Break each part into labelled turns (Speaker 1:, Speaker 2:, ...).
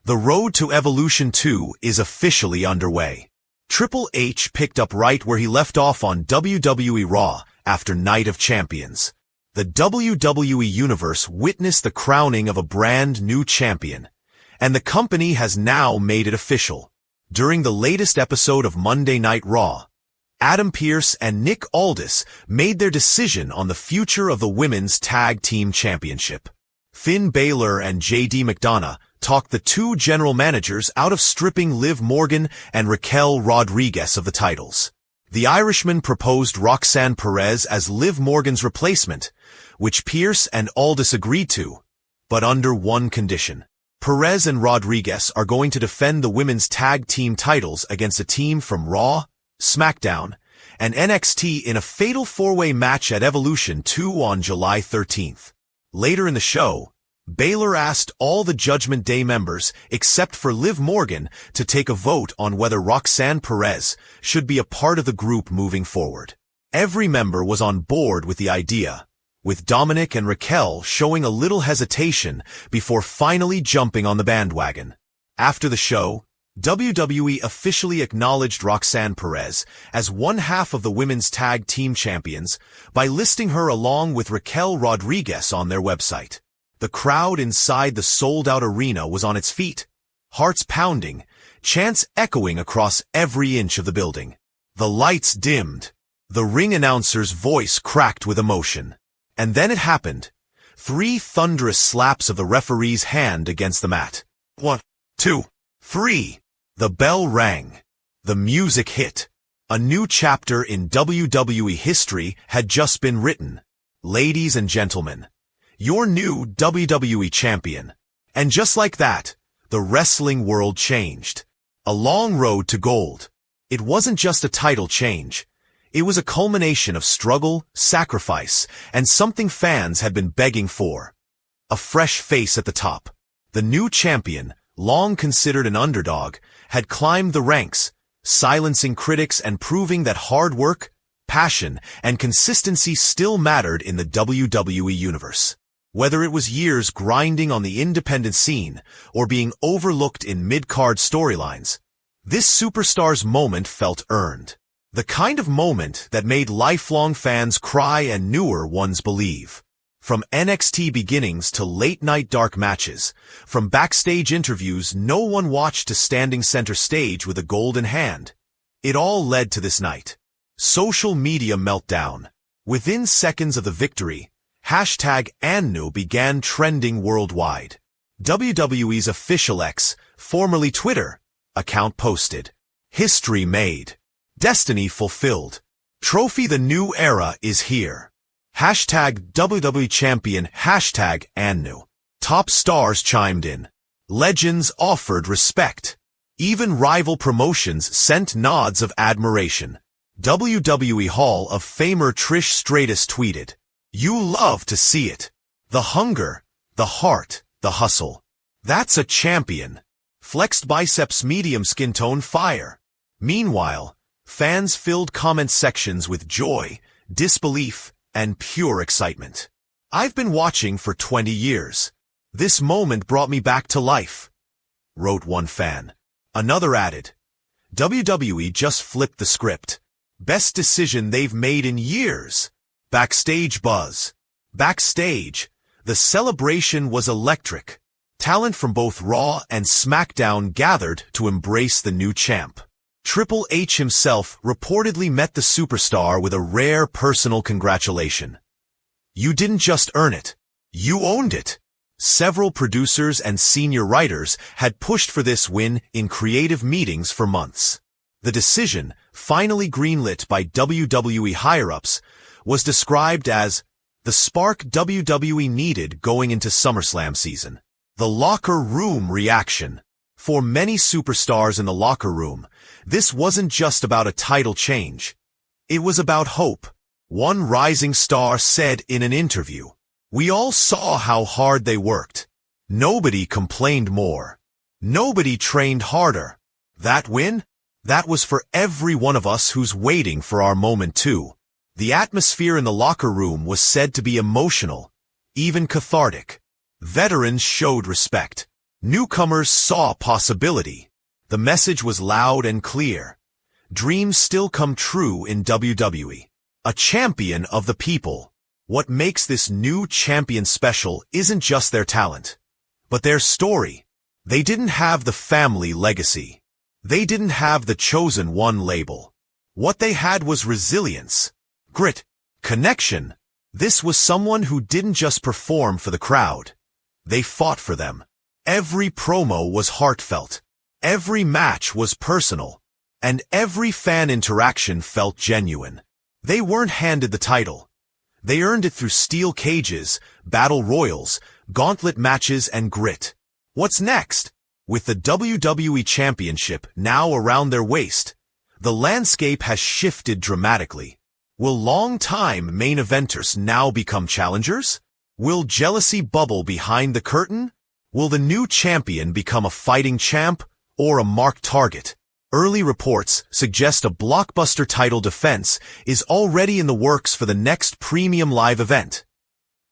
Speaker 1: The road to Evolution 2 is officially underway. Triple H picked up right where he left off on WWE Raw after Night of Champions. The WWE Universe witnessed the crowning of a brand new champion, and the company has now made it official. During the latest episode of Monday Night Raw, Adam Pearce and Nick Aldis made their decision on the future of the Women's Tag Team Championship. Finn Balor and JD McDonough talked the two general managers out of stripping Liv Morgan and Raquel Rodriguez of the titles. The Irishman proposed Roxanne Perez as Liv Morgan's replacement, which Pearce and Aldis agreed to, but under one condition. Perez and Rodriguez are going to defend the women's tag team titles against a team from Raw, SmackDown, and NXT in a fatal four-way match at Evolution 2 on July 13th. Later in the show, Balor asked all the Judgment Day members, except for Liv Morgan, to take a vote on whether Roxanne Perez should be a part of the group moving forward. Every member was on board with the idea, with Dominic and Raquel showing a little hesitation before finally jumping on the bandwagon. After the show, WWE officially acknowledged Roxanne Perez as one half of the Women's Tag Team Champions by listing her along with Raquel Rodriguez on their website. The crowd inside the sold-out arena was on its feet, hearts pounding, chants echoing across every inch of the building. The lights dimmed. The ring announcer's voice cracked with emotion. And then it happened. 3 thunderous slaps of the referee's hand against the mat. 1, 2, 3. The bell rang. The music hit. A new chapter in WWE history had just been written. Ladies and gentlemen, your new WWE champion. And just like that, the wrestling world changed. A long road to gold. It wasn't just a title change. It was a culmination of struggle, sacrifice, and something fans had been begging for. A fresh face at the top. The new champion, long considered an underdog, had climbed the ranks, silencing critics and proving that hard work, passion, and consistency still mattered in the WWE Universe. Whether it was years grinding on the independent scene or being overlooked in mid-card storylines, this superstar's moment felt earned. The kind of moment that made lifelong fans cry and newer ones believe. From NXT beginnings to late-night dark matches, from backstage interviews no one watched to standing center stage with a golden hand, it all led to this night. Social media meltdown. Within seconds of the victory, #ANNU began trending worldwide. WWE's official X, formerly Twitter, account posted, "History made. Destiny fulfilled. Trophy the new era is here. #WWE champion #ANNU. Top stars chimed in. Legends offered respect. Even rival promotions sent nods of admiration. WWE Hall of Famer Trish Stratus tweeted, "You love to see it. The hunger, the heart, the hustle. That's a champion. Flexed biceps medium skin tone fire." Meanwhile, fans filled comment sections with joy, disbelief, and pure excitement. "I've been watching for 20 years. This moment brought me back to life," wrote one fan. Another added, "WWE just flipped the script. Best decision they've made in years." Backstage buzz. Backstage, the celebration was electric. Talent from both Raw and SmackDown gathered to embrace the new champ. Triple H himself reportedly met the superstar with a rare personal congratulation. "You didn't just earn it. You owned it." Several producers and senior writers had pushed for this win in creative meetings for months. The decision, finally greenlit by WWE higher-ups, was described as the spark WWE needed going into SummerSlam season. The locker room reaction. For many superstars in the locker room, this wasn't just about a title change. It was about hope. One rising star said in an interview, "We all saw how hard they worked. Nobody complained more. Nobody trained harder. That win? That was for every one of us who's waiting for our moment too." The atmosphere in the locker room was said to be emotional, even cathartic. Veterans showed respect. Newcomers saw possibility. The message was loud and clear. Dreams still come true in WWE. A champion of the people. What makes this new champion special isn't just their talent, but their story. They didn't have the family legacy. They didn't have the chosen one label. What they had was resilience, grit, connection. This was someone who didn't just perform for the crowd. They fought for them. Every promo was heartfelt. Every match was personal. And every fan interaction felt genuine. They weren't handed the title. They earned it through steel cages, battle royals, gauntlet matches, and grit. What's next? With the WWE Championship now around their waist, the landscape has shifted dramatically. Will long-time main eventers now become challengers? Will jealousy bubble behind the curtain? Will the new champion become a fighting champ or a marked target? Early reports suggest a blockbuster title defense is already in the works for the next premium live event,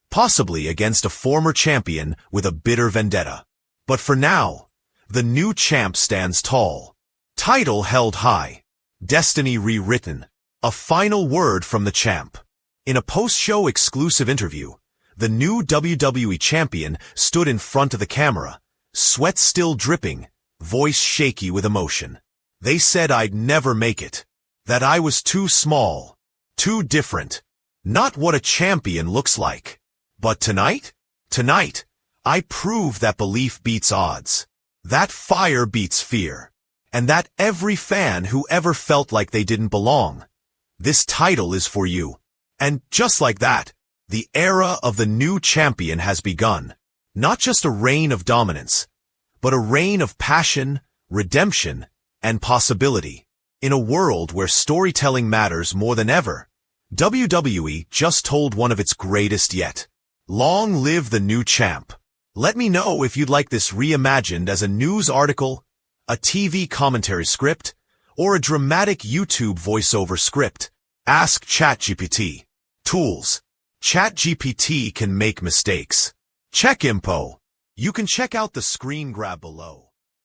Speaker 1: possibly against a former champion with a bitter vendetta. But for now, the new champ stands tall. Title held high. Destiny rewritten. A final word from the champ. In a post-show exclusive interview, the new WWE champion stood in front of the camera, sweat still dripping, voice shaky with emotion. They said I'd never make it. That I was too small. Too different. Not what a champion looks like. But tonight? Tonight, I proved that belief beats odds. That fire beats fear. And that every fan who ever felt like they didn't belong. This title is for you. And just like that, the era of the new champion has begun. Not just a reign of dominance, but a reign of passion, redemption, and possibility. In a world where storytelling matters more than ever, WWE just told one of its greatest yet. Long live the new champ. Let me know if you'd like this reimagined as a news article, a TV commentary script, or a dramatic YouTube voiceover script. Ask ChatGPT. Tools. ChatGPT can make mistakes. Check info. You can check out the screen grab below.